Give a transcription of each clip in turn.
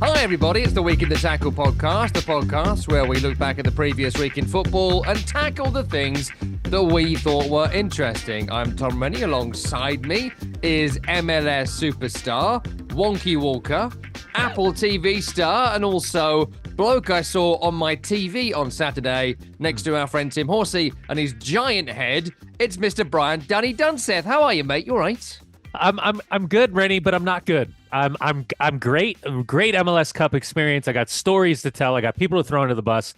Hi, everybody. It's the Week in the Tackle podcast, the podcast where we look back at the previous week in football and tackle the things that we thought were interesting. I'm Tom Rennie. Alongside me is MLS superstar, Wonky Walker, Apple TV star, and also bloke I saw on my TV on Saturday next to our friend Tim Horsey and his giant head. It's Mr. Brian Dunny Dunseth. How are you, mate? You all right? I'm good, Rennie, but I'm not good. I'm great. Great MLS Cup experience. I got stories to tell. I got people to throw under the bus.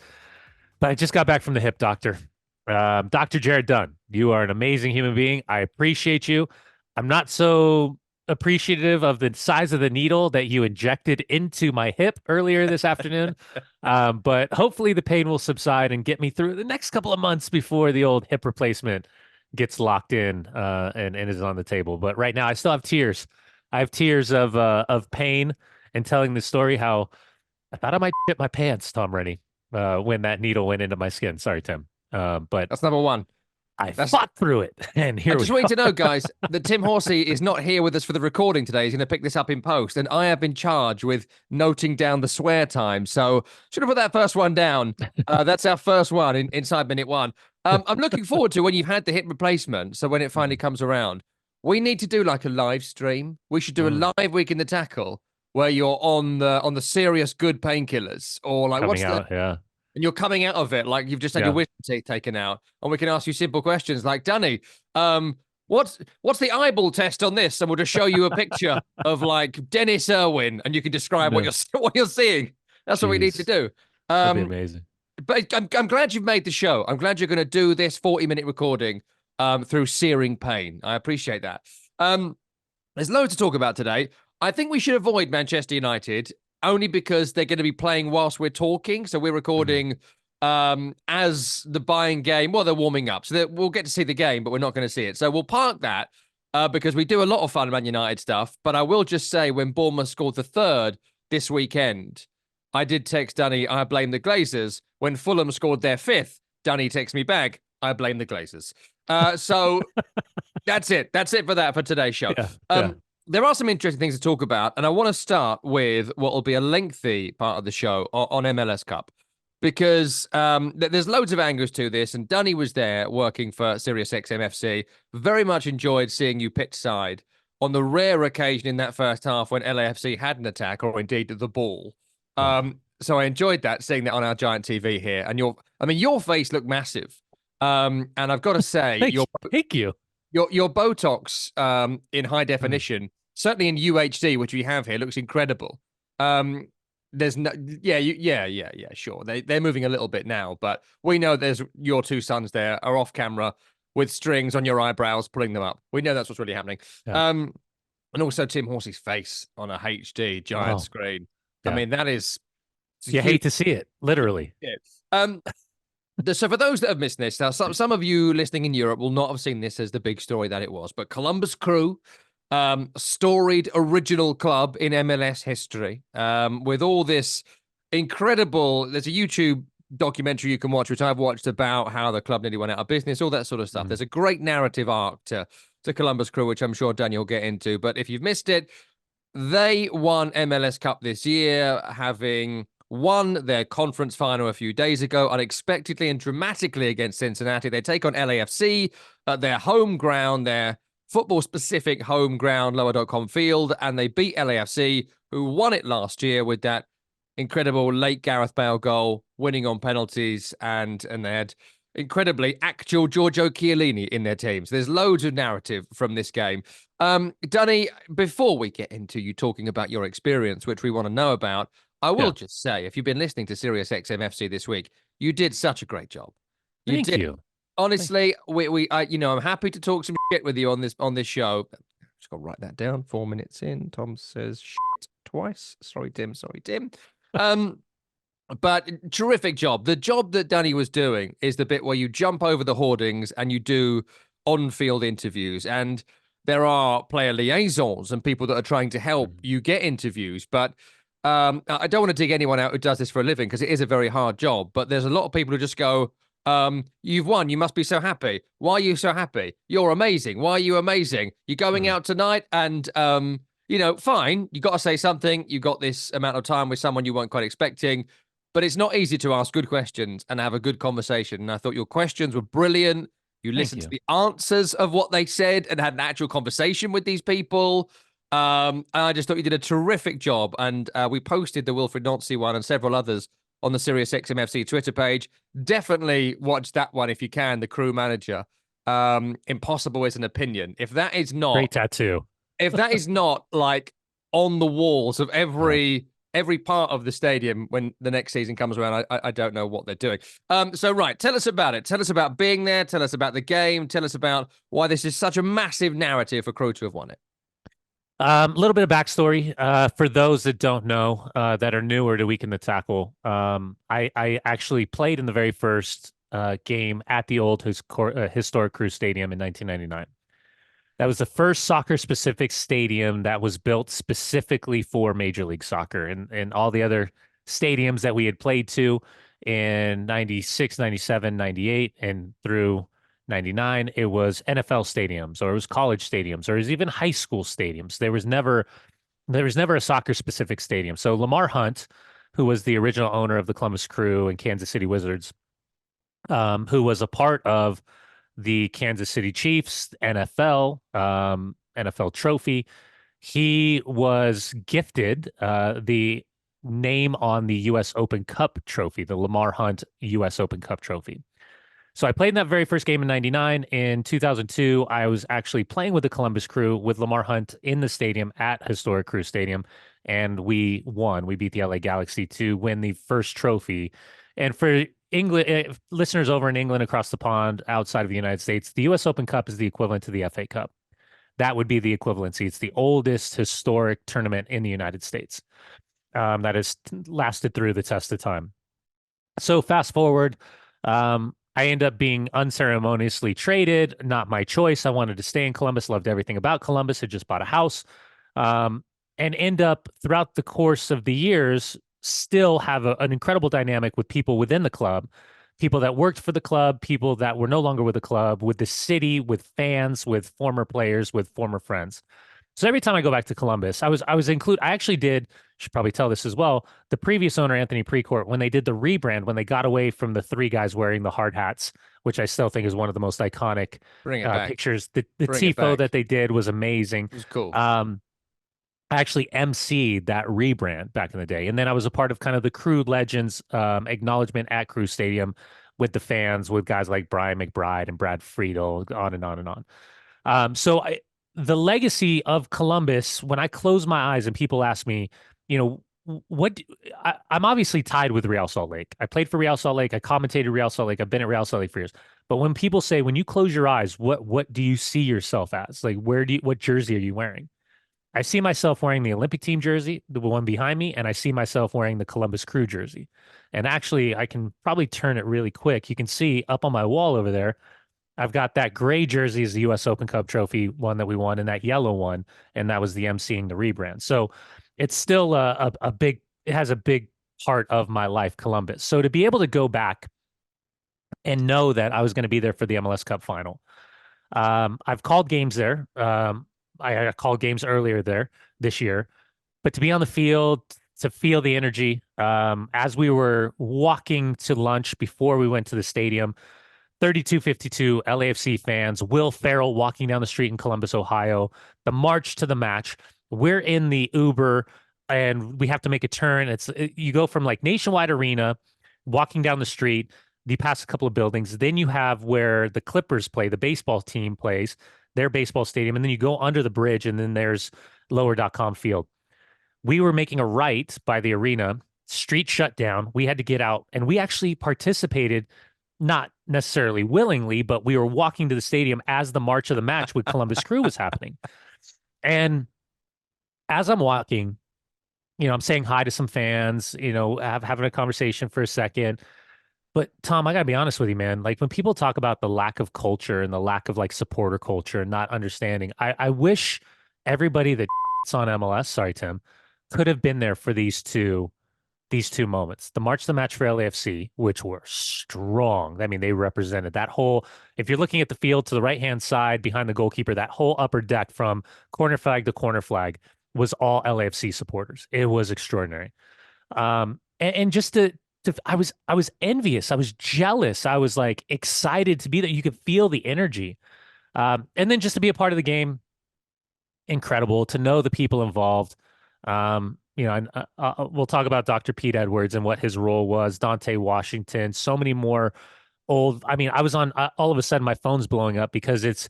But I just got back from the hip doctor. Dr. Jared Dunn, you are an amazing human being. I appreciate you. I'm not so appreciative of the size of the needle that you injected into my hip earlier this afternoon. But hopefully the pain will subside and get me through the next couple of months before the old hip replacement gets locked in and is on the table. But right now I still have tears. I have tears of pain and telling the story how I thought I might shit my pants, Tom Rennie, when that needle went into my skin. Sorry, Tim. But that's number one. I fought through it, and here we go. I just want you to know, guys, that Tim Horsey is not here with us for the recording today. He's going to pick this up in post, and I have been charged with noting down the swear time. So should have put that first one down. That's our first one inside minute one. I'm looking forward to when you've had the hip replacement. So when it finally comes around, we need to do like a live stream. We should do a live Week in the Tackle where you're on the serious good painkillers or like Coming out, yeah. And you're coming out of it like you've just had your wisdom teeth taken out, and we can ask you simple questions like, Dunny, what's the eyeball test on this? And we'll just show you a picture of like Dennis Irwin, and you can describe what you're seeing. That's what we need to do. That'd be amazing. But I'm glad you've made the show. I'm glad you're going to do this 40-minute recording through searing pain. I appreciate that. There's loads to talk about today. I think we should avoid Manchester United only because they're going to be playing whilst we're talking. So we're recording as the buying game. Well, they're warming up. So we'll get to see the game, but we're not going to see it. So we'll park that because we do a lot of fun Man United stuff. But I will just say when Bournemouth scored the third this weekend, I did text Dunny, I blame the Glazers. When Fulham scored their fifth, Dunny texts me back, I blame the Glazers. So that's it. That's it for today's show. There are some interesting things to talk about, and I want to start with what will be a lengthy part of the show on MLS Cup, because there's loads of angles to this, and Dunny was there working for SiriusXM FC. Very much enjoyed seeing you pitch side on the rare occasion in that first half when LAFC had an attack, or indeed the ball. So I enjoyed that, seeing that on our giant TV here, and your face looked massive. And I've got to say, thank you. Your Botox in high definition, certainly in UHD, which we have here, looks incredible. There's no, sure. They're moving a little bit now, but we know there's your two sons there are off camera with strings on your eyebrows, pulling them up. We know that's what's really happening. Yeah. And also Tim Horsey's face on a HD giant screen. Yeah. I mean, that is... You hate to see it, literally. Yeah. So for those that have missed this, now some of you listening in Europe will not have seen this as the big story that it was, but Columbus Crew, storied original club in MLS history, with all this incredible, there's a YouTube documentary you can watch, which I've watched, about how the club nearly went out of business, all that sort of stuff. There's a great narrative arc to Columbus Crew, which I'm sure Daniel will get into, but if you've missed it, they won MLS Cup this year, having won their conference final a few days ago, unexpectedly and dramatically against Cincinnati. They take on LAFC at their home ground, their football-specific home ground, Lower.com Field, and they beat LAFC, who won it last year with that incredible late Gareth Bale goal, winning on penalties, and they had incredibly actual Giorgio Chiellini in their teams. There's loads of narrative from this game. Dunny, before we get into you talking about your experience, which we want to know about, I will just say, if you've been listening to SiriusXM FC this week, you did such a great job. Thank you. Honestly, I'm happy to talk some shit with you on this show. Just got to write that down. 4 minutes in, Tom says shit twice. Sorry, Tim. But terrific job. The job that Dunny was doing is the bit where you jump over the hoardings and you do on-field interviews, and there are player liaisons and people that are trying to help you get interviews, but I don't want to dig anyone out who does this for a living because it is a very hard job, but there's a lot of people who just go, you've won. You must be so happy. Why are you so happy? You're amazing. Why are you amazing? You're going out tonight and fine. You got to say something. You got this amount of time with someone you weren't quite expecting, but it's not easy to ask good questions and have a good conversation. And I thought your questions were brilliant. You Thank listened to you. the answers of what they said and had an actual conversation with these people. And I just thought you did a terrific job. And we posted the Wilfred Nancy one and several others on the SiriusXMFC Twitter page. Definitely watch that one if you can, the crew manager. Impossible is an opinion. Great tattoo. If that is not like on the walls of Yeah. every part of the stadium when the next season comes around, I don't know what they're doing. So right, tell us about it. Tell us about being there. Tell us about the game. Tell us about why this is such a massive narrative for Crew to have won it. A little bit of backstory for those that don't know, that are newer to Week in the Tackle. I actually played in the very first game at the old historic Crew Stadium in 1999. That was the first soccer-specific stadium that was built specifically for Major League Soccer, and all the other stadiums that we had played to in 96, 97, 98, and through 99, it was NFL stadiums, or it was college stadiums, or it was even high school stadiums. There was never a soccer-specific stadium. So Lamar Hunt, who was the original owner of the Columbus Crew and Kansas City Wizards, who was a part of the Kansas City Chiefs NFL trophy. He was gifted the name on the U.S. Open Cup trophy, the Lamar Hunt U.S. Open Cup trophy. So I played in that very first game in 99. In 2002, I was actually playing with the Columbus Crew with Lamar Hunt in the stadium at Historic Crew Stadium, and we won. We beat the LA Galaxy to win the first trophy. And for England listeners over in England, across the pond, outside of the United States, the U.S. Open Cup is the equivalent to the FA Cup. That would be the equivalency. It's the oldest historic tournament in the United States that has lasted through the test of time. So fast forward, I end up being unceremoniously traded. Not my choice. I wanted to stay in Columbus. Loved everything about Columbus. Had just bought a house, and end up throughout the course of the years still have an incredible dynamic with people within the club, people that worked for the club, people that were no longer with the club, with the city, with fans, with former players, with former friends. So every time I go back to Columbus, I actually did, should probably tell this as well, the previous owner, Anthony Precourt, when they did the rebrand, when they got away from the three guys wearing the hard hats, which I still think is one of the most iconic Bring it back. pictures. The Bring it tifo back. that they did was amazing. It was cool. I actually emceed that rebrand back in the day. And then I was a part of kind of the Crew Legends acknowledgement at Crew Stadium with the fans, with guys like Brian McBride and Brad Friedel, on and on and on. The legacy of Columbus, when I close my eyes and people ask me, I'm obviously tied with Real Salt Lake. I played for Real Salt Lake. I commentated Real Salt Lake. I've been at Real Salt Lake for years. But when people say, when you close your eyes, what do you see yourself as? Like, what jersey are you wearing? I see myself wearing the Olympic team jersey, the one behind me, and I see myself wearing the Columbus Crew jersey. And actually, I can probably turn it really quick. You can see up on my wall over there, I've got that gray jersey is the U.S. Open Cup trophy one that we won, and that yellow one, and that was the emceeing the rebrand. So it's still it has a big part of my life, Columbus. So to be able to go back and know that I was going to be there for the MLS Cup Final. I've called games there. I called games earlier there this year, but to be on the field, to feel the energy, as we were walking to lunch before we went to the stadium, 3252 LAFC fans, Will Ferrell walking down the street in Columbus, Ohio, the march to the match. We're in the Uber and we have to make a turn. You go from like Nationwide Arena, walking down the street, you pass a couple of buildings, then you have where the Clippers play, the baseball team plays, their baseball stadium, and then you go under the bridge, and then there's lower.com field. We were making a right by the arena, street shut down. We had to get out, and we actually participated, not necessarily willingly, but we were walking to the stadium as the march of the match with Columbus Crew was happening. And as I'm walking, I'm saying hi to some fans, having a conversation for a second. But Tom, I gotta be honest with you, man. Like when people talk about the lack of culture and the lack of like supporter culture and not understanding, I wish everybody that's on MLS, sorry, Tim, could have been there for these two moments. The March the Match for LAFC, which were strong. I mean, they represented that whole, if you're looking at the field to the right-hand side behind the goalkeeper, that whole upper deck from corner flag to corner flag was all LAFC supporters. It was extraordinary. And just to I was envious. I was jealous. I was like excited to be there. You could feel the energy. And then just to be a part of the game, incredible to know the people involved. And we'll talk about Dr. Pete Edwards and what his role was, Dante Washington, so many more old. I mean, I was on all of a sudden my phone's blowing up because it's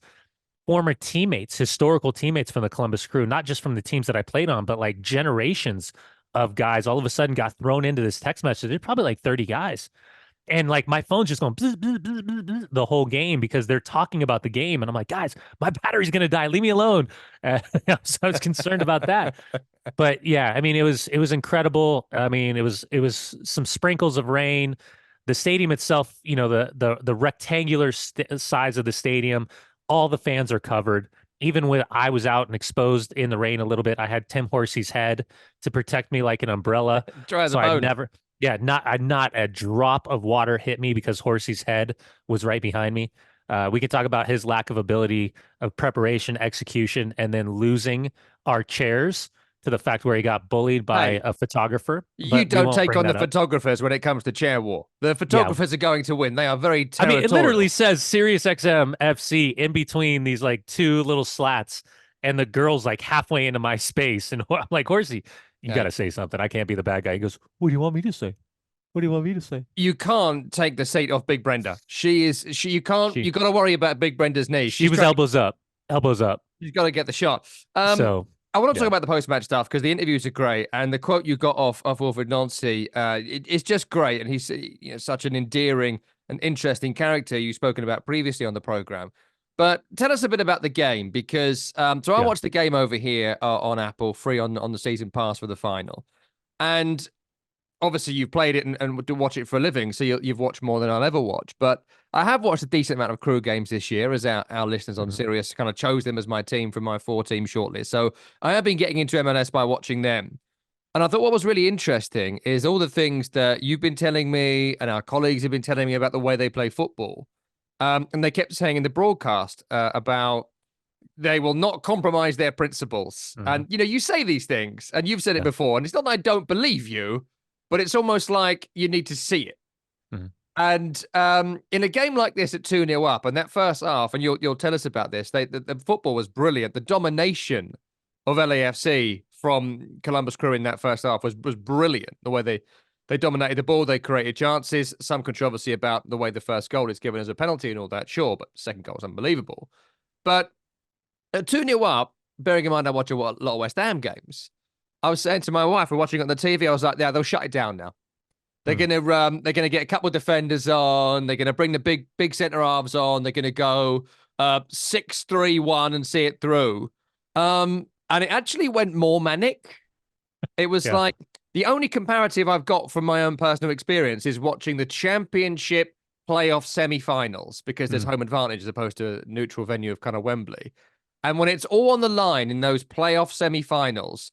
former teammates, historical teammates from the Columbus Crew, not just from the teams that I played on, but like generations of guys all of a sudden got thrown into this text message. There's probably like 30 guys. And like my phone's just going bzz, bzz, bzz, bzz, bzz, the whole game because they're talking about the game. And I'm like, guys, my battery's going to die. Leave me alone. So I was concerned about that. But yeah, I mean, it was incredible. I mean, it was some sprinkles of rain. The stadium itself, the rectangular size of the stadium, all the fans are covered. Even when I was out and exposed in the rain a little bit, I had Tim Horsey's head to protect me like an umbrella. Dry as a So I'd bone. never, yeah, not a drop of water hit me because Horsey's head was right behind me. We can talk about his lack of ability of preparation, execution, and then losing our chairs to the fact where he got bullied by Hey, a photographer. you But we don't won't take bring on the that up. photographers when it comes to chair war. The Yeah, photographers are going to win. They are very I mean, it territorial. literally says Sirius XM FC in between these like two little slats, and the girl's like halfway into my space. And I'm like, Horsey, you Yeah. got to say something. I can't be the bad guy. He goes, what do you want me to say? What do you want me to say? You can't take the seat off Big Brenda. You can't, She you got to worry about Big Brenda's knee. she was elbows up, elbows up. She's got to get the shot. So I want to talk yeah, about the post-match stuff because the interviews are great, and the quote you got off Wilfred Nancy, it's just great, and he's such an endearing and interesting character you've spoken about previously on the program. But tell us a bit about the game because so I yeah, watched the game over here on Apple, free on the season pass for the final, and obviously you've played it and do watch it for a living, so you've watched more than I'll ever watch. But I have watched a decent amount of Crew games this year, as our listeners on mhm, Sirius kind of chose them as my team from my 4-team shortlist. So I have been getting into MLS by watching them. And I thought what was really interesting is all the things that you've been telling me and our colleagues have been telling me about the way they play football. And they kept saying in the broadcast about they will not compromise their principles. mhm, And you say these things, and you've said it yeah, before, and it's not that I don't believe you, but it's almost like you need to see it. mhm, And in a game like this at 2-0 up, and that first half, and you'll tell us about this, the football was brilliant. The domination of LAFC from Columbus Crew in that first half was brilliant. The way they dominated the ball, they created chances. Some controversy about the way the first goal is given as a penalty and all that, sure, but the second goal was unbelievable. But at 2-0 up, bearing in mind I watch a lot of West Ham games, I was saying to my wife, we're watching it on the TV, I was like, yeah, they'll shut it down now. mhm, They're gonna get a couple of defenders on. They're gonna bring the big centre halves on. They're gonna go 6-3-1 and see it through. And it actually went more manic. It was yeah, like the only comparative I've got from my own personal experience is watching the Championship playoff semi-finals because there's mhm, home advantage as opposed to a neutral venue of kind of Wembley. And when it's all on the line in those playoff semi-finals,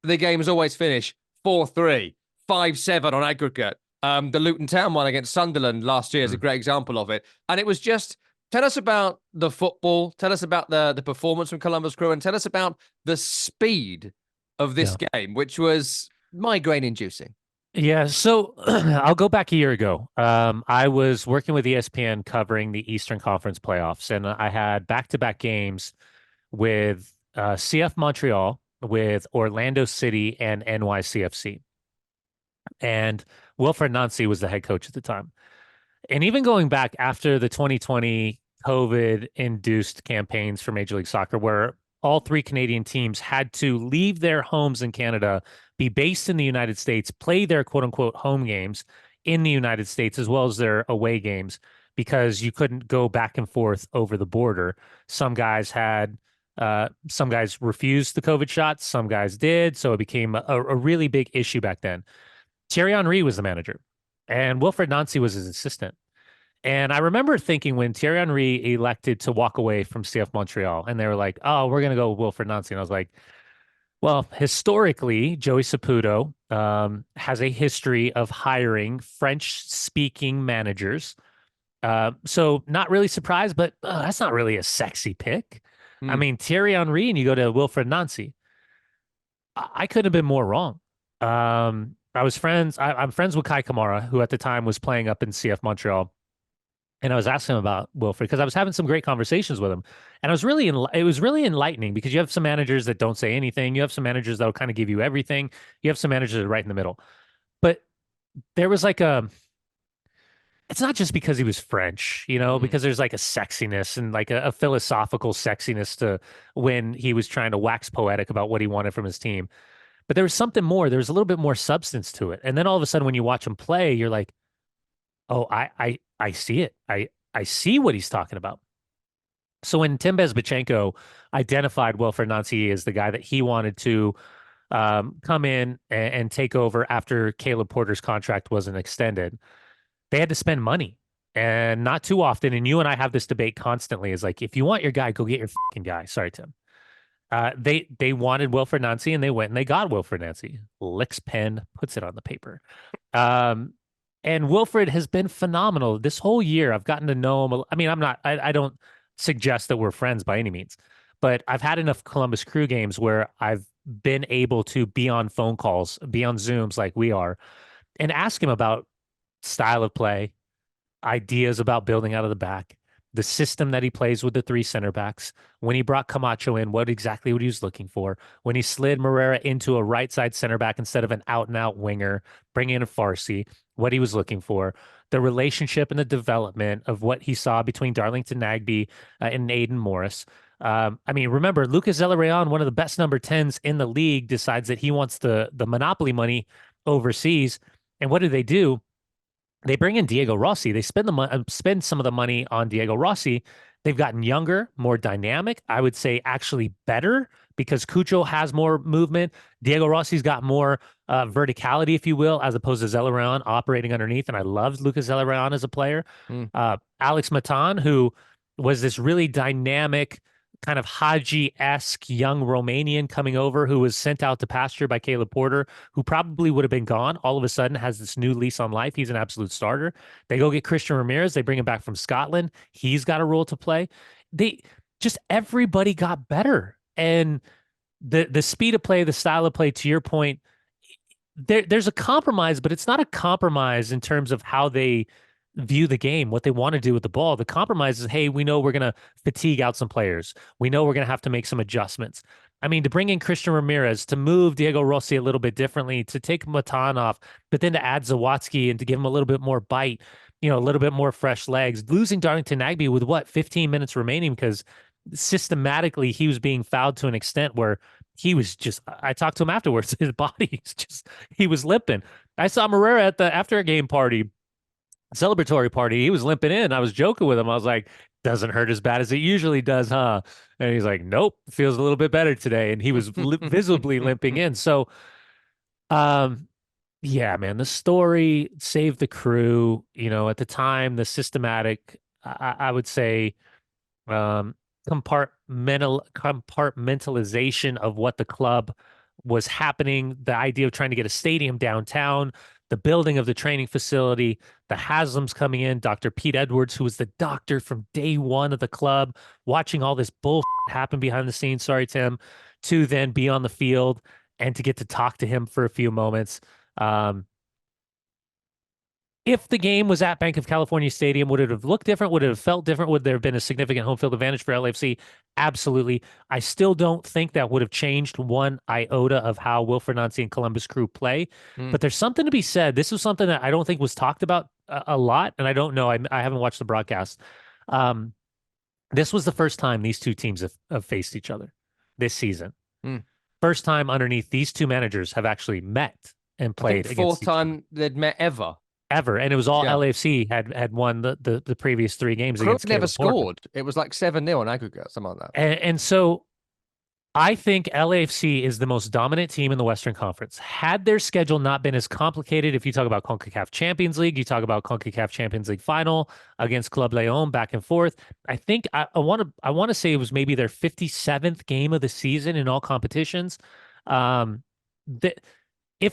the games always finish 4-3, 5-7 on aggregate. The Luton Town one against Sunderland last year is a mhm, great example of it. And it was just tell us about the football, tell us about the performance from Columbus Crew, and tell us about the speed of this yeah. game, which was migraine inducing. Yeah, so I'll go back a year ago. I was working with ESPN covering the Eastern Conference playoffs, and I had back-to-back games with CF Montreal, with Orlando City, and NYCFC. And Wilfred Nancy was the head coach at the time. And even going back after the 2020 COVID-induced campaigns for Major League Soccer, where all three Canadian teams had to leave their homes in Canada, be based in the United States, play their quote unquote home games in the United States, as well as their away games, because you couldn't go back and forth over the border. Some guys refused the COVID shots, some guys did. So it became a really big issue back then. Thierry Henry was the manager, and Wilfred Nancy was his assistant. And I remember thinking when Thierry Henry elected to walk away from CF Montreal, and they were like, "Oh, we're going to go with Wilfred Nancy," and I was like, "Well, historically, Joey Saputo has a history of hiring French-speaking managers, so not really surprised, but that's not really a sexy pick. I Hmm. mean, Thierry Henry, and you go to Wilfred Nancy." I couldn't have been more wrong. I'm friends with Kai Kamara, who at the time was playing up in CF Montreal. And I was asking him about Wilfred because I was having some great conversations with him. And it was really enlightening because you have some managers that don't say anything. You have some managers that'll kind of give you everything. You have some managers that are right in the middle. But there was like it's not just because he was French, because there's like a sexiness and like a philosophical sexiness to when he was trying to wax poetic about what he wanted from his team. But there was something more. There was a little bit more substance to it. And then all of a sudden, when you watch him play, you're like, oh, I see it. I see what he's talking about. So when Tim Bezbatchenko identified Wilfred Nancy as the guy that he wanted to come in and take over after Caleb Porter's contract wasn't extended, they had to spend money. And not too often, and you and I have this debate constantly, is like, if you want your guy, go get your fucking guy. Sorry, Tim. They wanted Wilfred Nancy, and they went and they got Wilfred Nancy. Licks pen, puts it on the paper. And Wilfred has been phenomenal this whole year. I've gotten to know him. I mean, I don't suggest that we're friends by any means, but I've had enough Columbus Crew games where I've been able to be on phone calls, be on Zooms like we are, and ask him about style of play, ideas about building out of the back, the system that he plays with the three center backs. When he brought Camacho in, what he was looking for. When he slid Morera into a right side center back instead of an out and out winger, bringing in a Farsi, what he was looking for. The relationship and the development of what he saw between Darlington Nagbe and Aiden Morris. I mean, remember, Lucas Zelarayan, one of the best number 10s in the league, decides that he wants the monopoly money overseas. And what do? They bring in Diego Rossi. They spend some of the money on Diego Rossi. They've gotten younger, more dynamic. I would say actually better because Cucho has more movement. Diego Rossi's got more verticality, if you will, as opposed to Zelarayan operating underneath. And I loved Lucas Zelarayan as a player. Alex Matan, who was this really dynamic, kind of Haji-esque young Romanian coming over who was sent out to pasture by Caleb Porter, who probably would have been gone, all of a sudden has this new lease on life. He's an absolute starter. They go get Christian Ramirez. They bring him back from Scotland. He's got a role to play. Everybody got better. And the speed of play, the style of play, to your point, there's a compromise, but it's not a compromise in terms of how they view the game, what they want to do with the ball. The compromise is, hey, we know we're going to fatigue out some players. We know we're going to have to make some adjustments. I mean, to bring in Christian Ramirez, to move Diego Rossi a little bit differently, to take Matan off, but then to add Zawadzki and to give him a little bit more bite, a little bit more fresh legs. Losing Darlington Nagbe with 15 minutes remaining because systematically he was being fouled to an extent where he was just, I talked to him afterwards, his body is just, he was limping. I saw Morera at the after game party, celebratory party. He was limping in. I was joking with him. I was like, doesn't hurt as bad as it usually does, huh? And he's like, nope, feels a little bit better today. And he was visibly limping in. So, yeah, man, the story saved the crew. At the time, the systematic, I would say, compartmentalization of what the club was happening, the idea of trying to get a stadium downtown, the building of the training facility, the Haslams coming in, Dr. Pete Edwards, who was the doctor from day one of the club, watching all this bull happen behind the scenes, sorry, Tim, to then be on the field and to get to talk to him for a few moments. If the game was at Bank of California Stadium, would it have looked different? Would it have felt different? Would there have been a significant home field advantage for LAFC? Absolutely. I still don't think that would have changed one iota of how Wilfred Nancy and Columbus Crew play. But there's something to be said. This was something that I don't think was talked about a lot, and I don't know. I haven't watched the broadcast. This was the first time these two teams have faced each other this season. First time underneath these two managers have actually met and played. I think fourth time they'd met ever. And it was all LAFC had won the previous three games. Crook against never Caleb Porter. scored. It was like 7-0 on aggregate, something like that. And so I think LAFC is the most dominant team in the Western Conference. Had their schedule not been as complicated, if you talk about CONCACAF Champions League, you talk about CONCACAF Champions League final against Club Leon back and forth. I think I want to say it was maybe their 57th game of the season in all competitions. If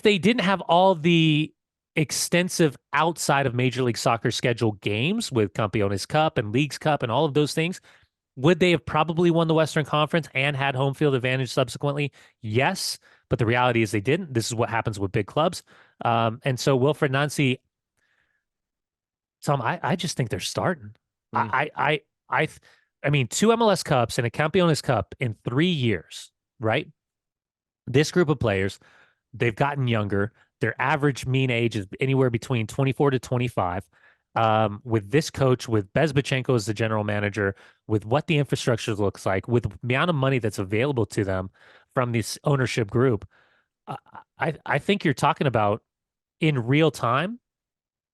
they didn't have all the extensive outside of Major League Soccer schedule games with Campeones Cup and Leagues Cup and all of those things, would they have probably won the Western Conference and had home field advantage subsequently? Yes, but the reality is they didn't. This is what happens with big clubs. And so Wilfred Nancy, Tom, I just think they're starting. Mm. I, I mean, 2 MLS Cups and a Campeones Cup in 3 years, right? This group of players, they've gotten younger. Their average mean age is anywhere between 24 to 25. With this coach, with Bezbachenko as the general manager, with what the infrastructure looks like, with the amount of money that's available to them from this ownership group, I think you're talking about in real time,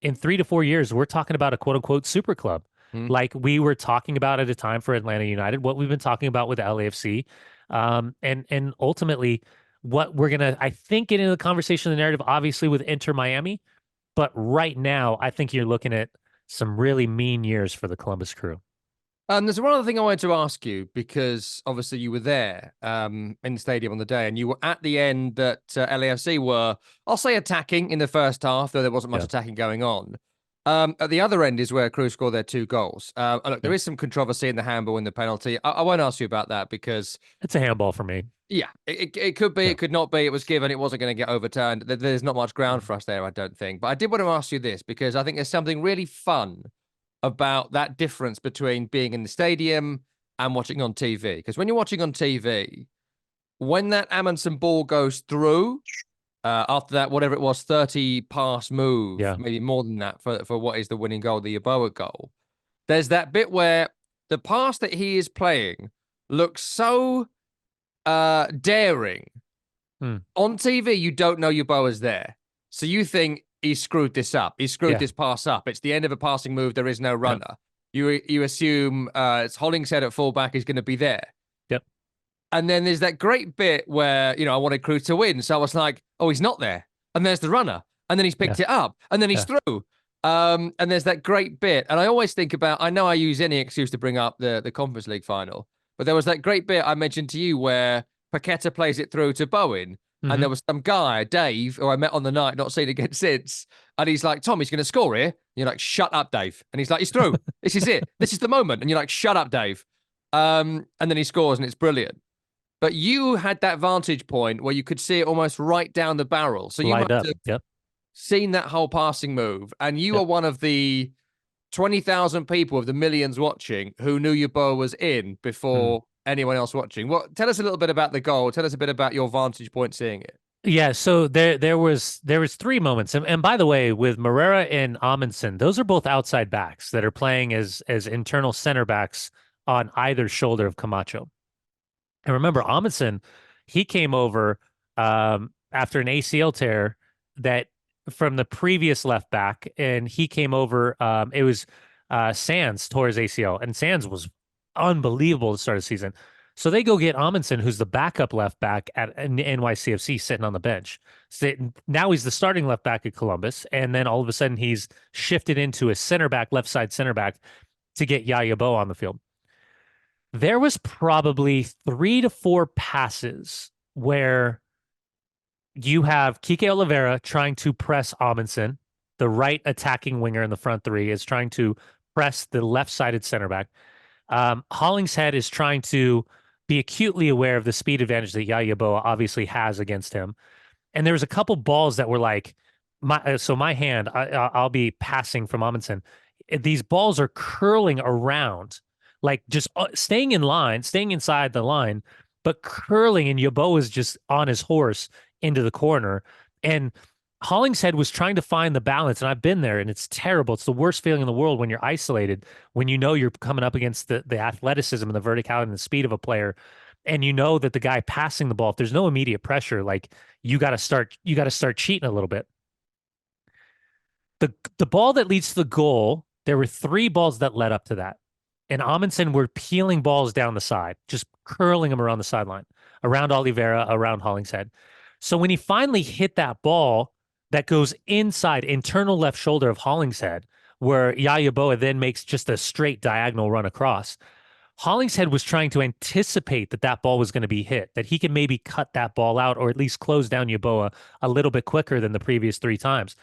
in 3 to 4 years, we're talking about a quote unquote super club. Mm. Like we were talking about at a time for Atlanta United, what we've been talking about with LAFC. And ultimately what we're gonna, I think, get into the conversation, the narrative, obviously with Inter Miami. But right now, I think you're looking at some really mean years for the Columbus Crew. There's one other thing I wanted to ask you because obviously you were there in the stadium on the day, and you were at the end that LAFC were, I'll say, attacking in the first half, though there wasn't much Yeah. attacking going on. At the other end is where Crew scored their 2 goals. Look, there Yeah. is some controversy in the handball and the penalty. I won't ask you about that because, It's a handball for me. yeah, it could be, Yeah. it could not be. It was given, it wasn't going to get overturned. There's not much ground for us there, I don't think. But I did want to ask you this because I think there's something really fun about that difference between being in the stadium and watching on TV. Because when you're watching on TV, when that Amundsen ball goes through, after that, whatever it was, 30 pass move, Yeah. maybe more than that for what is the winning goal, the Yeboah goal, there's that bit where the pass that he is playing looks so daring. Hmm. On TV, you don't know Yeboah's there. So you think he screwed this up. He screwed Yeah. this pass up. It's the end of a passing move. There is no Yep. runner. You assume it's Hollingshead at fullback is going to be there. Yep. And then there's that great bit where, I wanted Crew to win. So I was like, oh, he's not there. And there's the runner. And then he's picked Yeah. it up. And then he's Yeah. through. And there's that great bit. And I always think about, I know I use any excuse to bring up the Conference League final, but there was that great bit I mentioned to you where Paqueta plays it through to Bowen. And Mm-hmm. there was some guy, Dave, who I met on the night, not seen again since. And he's like, Tom, he's going to score here. And you're like, shut up, Dave. And he's like, he's through. This is it. This is the moment. And you're like, shut up, Dave. And then he scores and it's brilliant. But you had that vantage point where you could see it almost right down the barrel. So you Lined must up. have Yep. seen that whole passing move. And you Yep. are one of the 20,000 people of the millions watching who knew your ball was in before anyone else watching. Tell us a little bit about the goal. Tell us a bit about your vantage point seeing it. Yeah, so there was 3 moments, and by the way, with Morera and Amundsen, those are both outside backs that are playing as internal center backs on either shoulder of Camacho. And remember, Amundsen, he came over after an ACL tear that from the previous left back, and he came over. It was Sands tore his ACL, and Sands was unbelievable to start the season. So they go get Amundsen, who's the backup left back at NYCFC, sitting on the bench. So now he's the starting left back at Columbus, and then all of a sudden he's shifted into a center back, left side center back, to get Yaya Bo on the field. There was probably 3 to 4 passes where you have Kike Oliveira trying to press Amundsen, the right attacking winger in the front three is trying to press the left-sided center back. Hollingshead is trying to be acutely aware of the speed advantage that Yaya Boa obviously has against him. And there was a couple balls that were like, my hand, I'll be passing from Amundsen. These balls are curling around, like just staying in line, staying inside the line, but curling, and Yeboah is just on his horse into the corner. And Hollingshead was trying to find the balance, and I've been there, and it's terrible. It's the worst feeling in the world when you're isolated, when you know you're coming up against the athleticism and the verticality and the speed of a player, and you know that the guy passing the ball, if there's no immediate pressure, like you got to start cheating a little bit. The ball that leads to the goal, there were 3 balls that led up to that. And Amundsen were peeling balls down the side, just curling them around the sideline, around Oliveira, around Hollingshead. So when he finally hit that ball that goes inside, internal left shoulder of Hollingshead, where Yaya Boa then makes just a straight diagonal run across, Hollingshead was trying to anticipate that ball was going to be hit, that he can maybe cut that ball out or at least close down Yeboah a little bit quicker than the previous 3 times.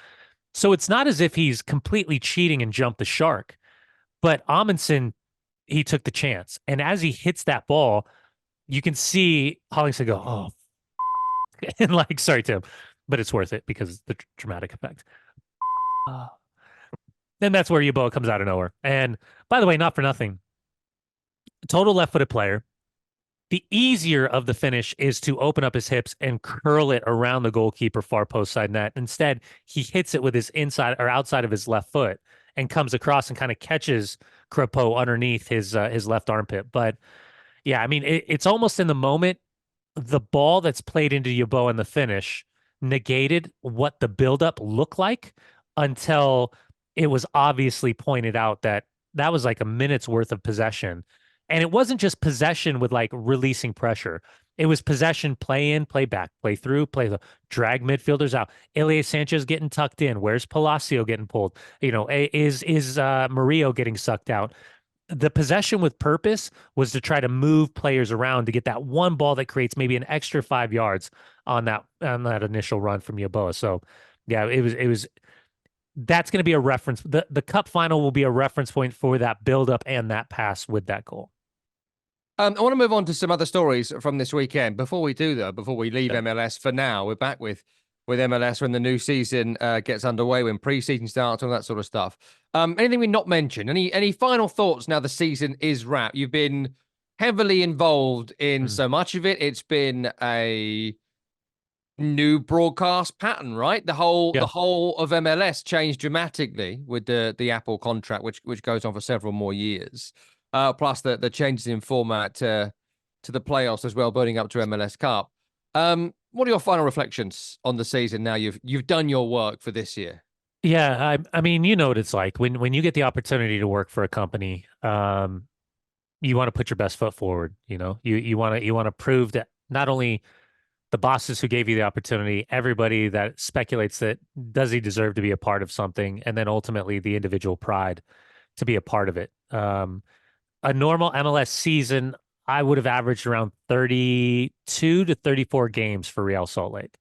So it's not as if he's completely cheating and jumped the shark, but Amundsen, he took the chance. And as he hits that ball, you can see Hollingshead go, oh. And like, sorry, Tim, but it's worth it because the dramatic effect. Then that's where Yeboah comes out of nowhere. And by the way, not for nothing, total left-footed player. The easier of the finish is to open up his hips and curl it around the goalkeeper far post side net. Instead, he hits it with his inside or outside of his left foot and comes across and kind of catches Crepeau underneath his left armpit. But yeah, I mean, it's almost in the moment the ball that's played into Yeboah in the finish negated what the buildup looked like until it was obviously pointed out that that was like a minute's worth of possession. And it wasn't just possession with like releasing pressure. It was possession, play in, play back, play through, play the drag midfielders out. Ilie Sanchez getting tucked in. Where's Palacio getting pulled? You know, is Murillo getting sucked out? The possession with purpose was to try to move players around to get that one ball that creates maybe an extra 5 yards on that initial run from Yeboah. So yeah, it was that's going to be a reference. The cup final will be a reference point for that build up and that pass with that goal. I want to move on to some other stories from this weekend. Before we do, though, before we leave MLS for now, we're back with MLS when the new season gets underway, when preseason starts, all that sort of stuff. Anything we not mentioned? Any final thoughts now the season is wrapped? You've been heavily involved in so much of it. It's been a new broadcast pattern, right? The whole of MLS changed dramatically with the Apple contract, which goes on for several more years. Plus the changes in format to the playoffs as well, building up to MLS Cup. What are your final reflections on the season now you've done your work for this year? Yeah, I mean, you know what it's like when you get the opportunity to work for a company, you want to put your best foot forward. You know, you want to prove that not only the bosses who gave you the opportunity, everybody that speculates that does he deserve to be a part of something, and then ultimately the individual pride to be a part of it. A normal MLS season, I would have averaged around 32 to 34 games for Real Salt Lake.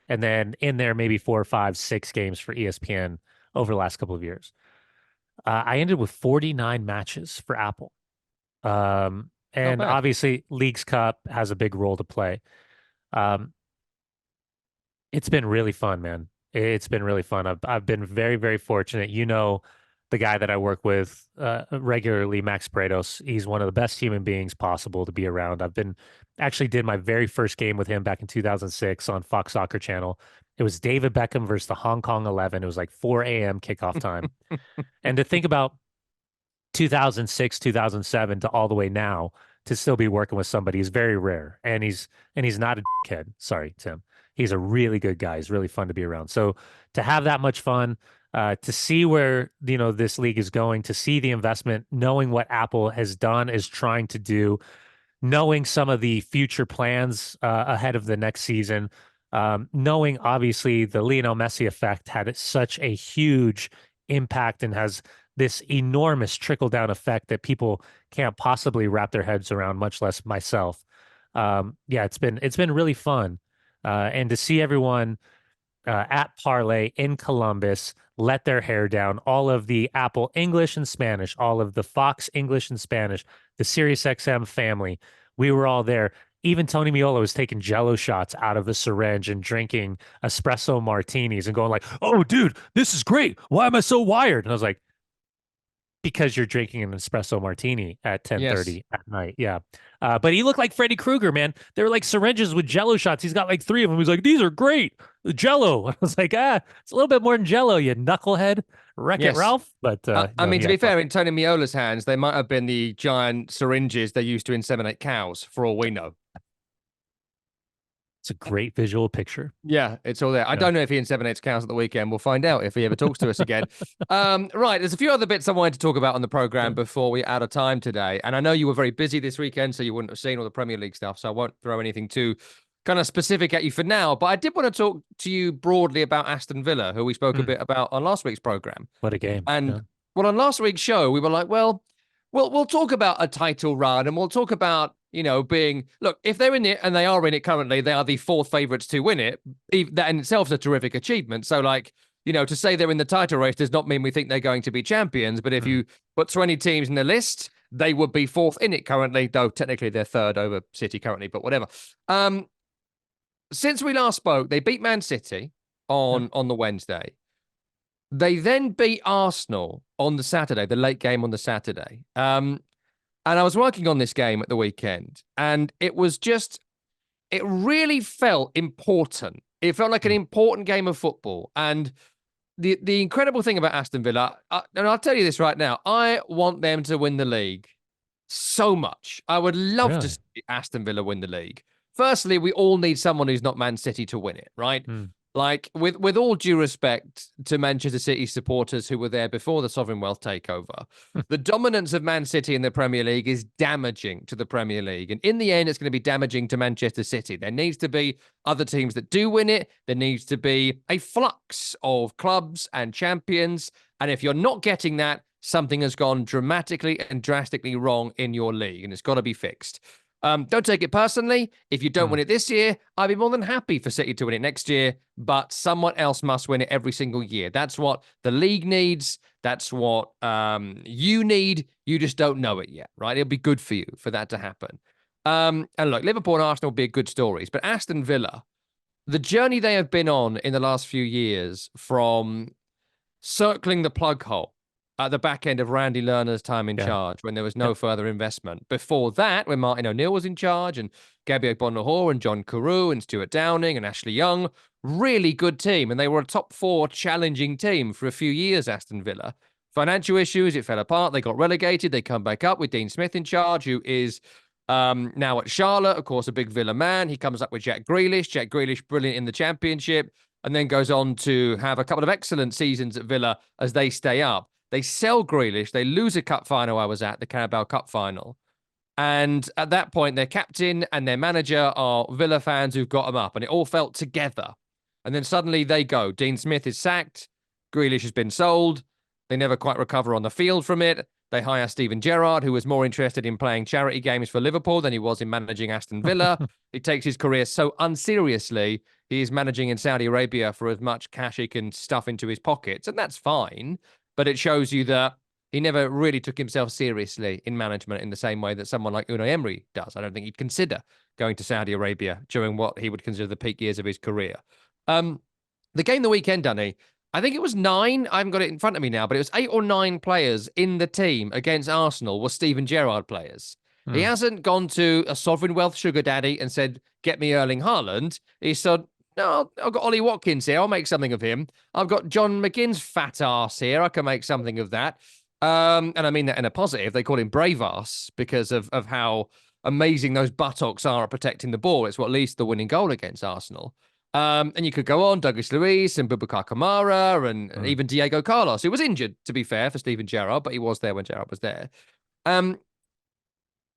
And then in there, maybe 4, 5, 6 games for ESPN over the last couple of years. I ended with 49 matches for Apple. And obviously, Leagues Cup has a big role to play. It's been really fun, man. It's been really fun. I've been very, very fortunate. You know, the guy that I work with regularly, Max Prados, he's one of the best human beings possible to be around. Actually did my very first game with him back in 2006 on Fox Soccer Channel. It was David Beckham versus the Hong Kong 11. It was like 4 a.m. kickoff time. And to think about 2006, 2007 to all the way now to still be working with somebody is very rare. And he's not a kid. Sorry, Tim. He's a really good guy. He's really fun to be around. So to have that much fun, to see where this league is going, to see the investment, knowing what Apple has done, is trying to do, knowing some of the future plans ahead of the next season, knowing obviously the Lionel Messi effect had such a huge impact and has this enormous trickle down effect that people can't possibly wrap their heads around, much less myself. Yeah, it's been really fun, and to see everyone at Parlay in Columbus let their hair down, all of the Apple English and Spanish, all of the Fox English and Spanish, the SiriusXM family, we were all there. Even Tony Meola was taking Jello shots out of a syringe and drinking espresso martinis and going like, "Oh, dude, this is great. Why am I so wired?" And I was like, because you're drinking an espresso martini at 10:30 at night. Yeah. But he looked like Freddy Krueger, man. They were like syringes with Jello shots. He's got like 3 of them. He's like, "These are great. Jello." I was like, it's a little bit more than Jello, you knucklehead. Wreck-It Ralph. But I mean, to be fair, in Tony Meola's hands, they might have been the giant syringes they used to inseminate cows, for all we know. It's a great visual picture. Yeah, it's all there. I don't know if he inseminates cows at the weekend. We'll find out if he ever talks to us again. Right, there's a few other bits I wanted to talk about on the program before we're out of time today. And I know you were very busy this weekend, so you wouldn't have seen all the Premier League stuff, so I won't throw anything too kind of specific at you for now. But I did want to talk to you broadly about Aston Villa, who we spoke a bit about on last week's program. What a game. And well, on last week's show, we were like, well, we'll talk about a title run, and we'll talk about being, look, if they're in it, and they are in it currently, they are the 4th favourites to win it. That in itself is a terrific achievement. So, like, to say they're in the title race does not mean we think they're going to be champions. But if you put 20 teams in the list, they would be 4th in it currently, though technically they're 3rd over City currently, but whatever. since we last spoke, they beat Man City on the Wednesday. They then beat Arsenal on the Saturday, the late game on the Saturday. And I was working on this game at the weekend, and it really felt important. It felt like an important game of football. And the incredible thing about Aston Villa, and I'll tell you this right now, I want them to win the league so much. I would love to Really? see Aston Villa win the league. Firstly, we all need someone who's not Man City to win it, right? Mm. Like, with all due respect to Manchester City supporters who were there before the Sovereign Wealth takeover, the dominance of Man City in the Premier League is damaging to the Premier League. And in the end, it's going to be damaging to Manchester City. There needs to be other teams that do win it. There needs to be a flux of clubs and champions. And if you're not getting that, something has gone dramatically and drastically wrong in your league, and it's got to be fixed. Don't take it personally. If you don't win it this year, I'd be more than happy for City to win it next year, but someone else must win it every single year. That's what the league needs. That's what you need. You just don't know it yet, right? It'll be good for you for that to happen. And look, Liverpool and Arsenal will be good stories, but Aston Villa, the journey they have been on in the last few years from circling the plug hole at the back end of Randy Lerner's time in charge when there was no further investment. Before that, when Martin O'Neill was in charge and Gabby Ogbonnahor and John Carew and Stuart Downing and Ashley Young, really good team. And they were a top four challenging team for a few years, Aston Villa. Financial issues, it fell apart. They got relegated. They come back up with Dean Smith in charge, who is now at Charlotte, of course, a big Villa man. He comes up with Jack Grealish. Jack Grealish, brilliant in the Championship, and then goes on to have a couple of excellent seasons at Villa as they stay up. They sell Grealish. They lose a cup final I was at, the Carabao Cup final. And at that point, their captain and their manager are Villa fans who've got them up. And it all felt together. And then suddenly they go. Dean Smith is sacked. Grealish has been sold. They never quite recover on the field from it. They hire Steven Gerrard, who was more interested in playing charity games for Liverpool than he was in managing Aston Villa. He takes his career so unseriously. He is managing in Saudi Arabia for as much cash he can stuff into his pockets. And that's fine. But it shows you that he never really took himself seriously in management in the same way that someone like Unai Emery does. I don't think he'd consider going to Saudi Arabia during what he would consider the peak years of his career. The game the weekend, Dunny, I think it was 9. I haven't got it in front of me now, but it was 8 or 9 players in the team against Arsenal were Steven Gerrard players. He hasn't gone to a sovereign wealth sugar daddy and said, get me Erling Haaland. He said, no, I've got Ollie Watkins here. I'll make something of him. I've got John McGinn's fat ass here. I can make something of that. And I mean that in a positive. They call him brave ass because of how amazing those buttocks are at protecting the ball. It's what leads to the winning goal against Arsenal. And you could go on, Douglas Luiz and Boubacar Kamara and even Diego Carlos, who was injured, to be fair, for Steven Gerrard, but he was there when Gerrard was there.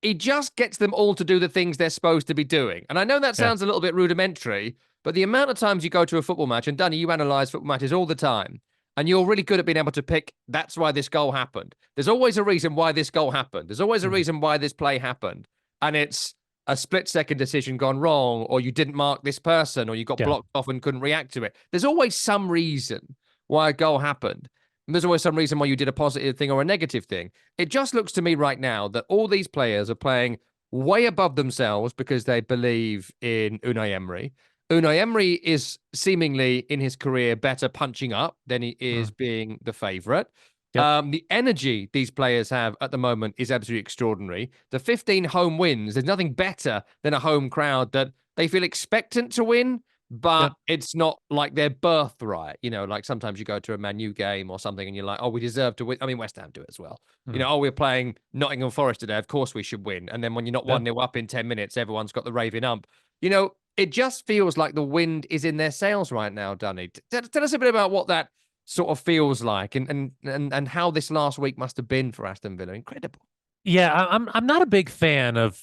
He just gets them all to do the things they're supposed to be doing. And I know that sounds a little bit rudimentary, but the amount of times you go to a football match, and Dunny, you analyse football matches all the time, and you're really good at being able to pick, that's why this goal happened. There's always a reason why this goal happened. There's always a reason why this play happened. And it's a split-second decision gone wrong, or you didn't mark this person, or you got blocked off and couldn't react to it. There's always some reason why a goal happened. And there's always some reason why you did a positive thing or a negative thing. It just looks to me right now that all these players are playing way above themselves because they believe in Unai Emery. Unai Emery is seemingly in his career better punching up than he is being the favourite. The energy these players have at the moment is absolutely extraordinary. The 15 home wins, there's nothing better than a home crowd that they feel expectant to win, but it's not like their birthright. You know, like sometimes you go to a Man U game or something and you're like, oh, we deserve to win. I mean, West Ham do it as well. You know, oh, we're playing Nottingham Forest today. Of course we should win. And then when you're not 1-0 up in 10 minutes, everyone's got the raving ump. You know, it just feels like the wind is in their sails right now, Dunny. Tell us a bit about what that sort of feels like and how this last week must have been for Aston Villa. Incredible. Yeah, I'm not a big fan of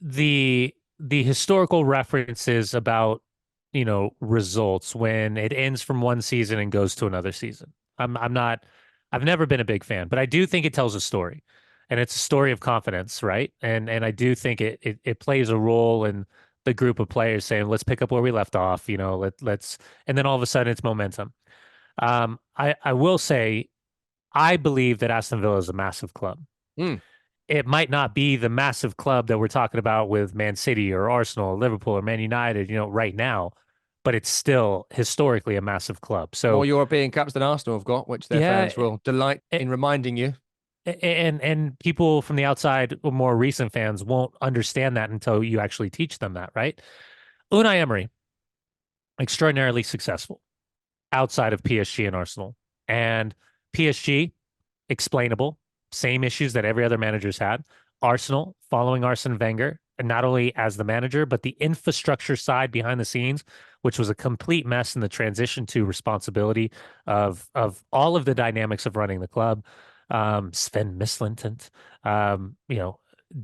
the historical references about, you know, results when it ends from one season and goes to another season. I've never been a big fan, but I do think it tells a story, and it's a story of confidence, right? And I do think it plays a role in the group of players saying, let's pick up where we left off, you know, let's, and then all of a sudden it's momentum. I will say, I believe that Aston Villa is a massive club. it might not be the massive club that we're talking about with Man City or Arsenal or Liverpool or Man United, right now, but it's still historically a massive club. More So European Cups than Arsenal have got, which their yeah, fans will delight in reminding you. and people from the outside, more recent fans, won't understand that until you actually teach them that, right? Unai Emery, extraordinarily successful outside of PSG and Arsenal. And PSG, explainable, same issues that every other manager's had. Arsenal, following Arsene Wenger, and not only as the manager, but the infrastructure side behind the scenes, which was a complete mess in the transition to responsibility of all of the dynamics of running the club. Sven Mislintat,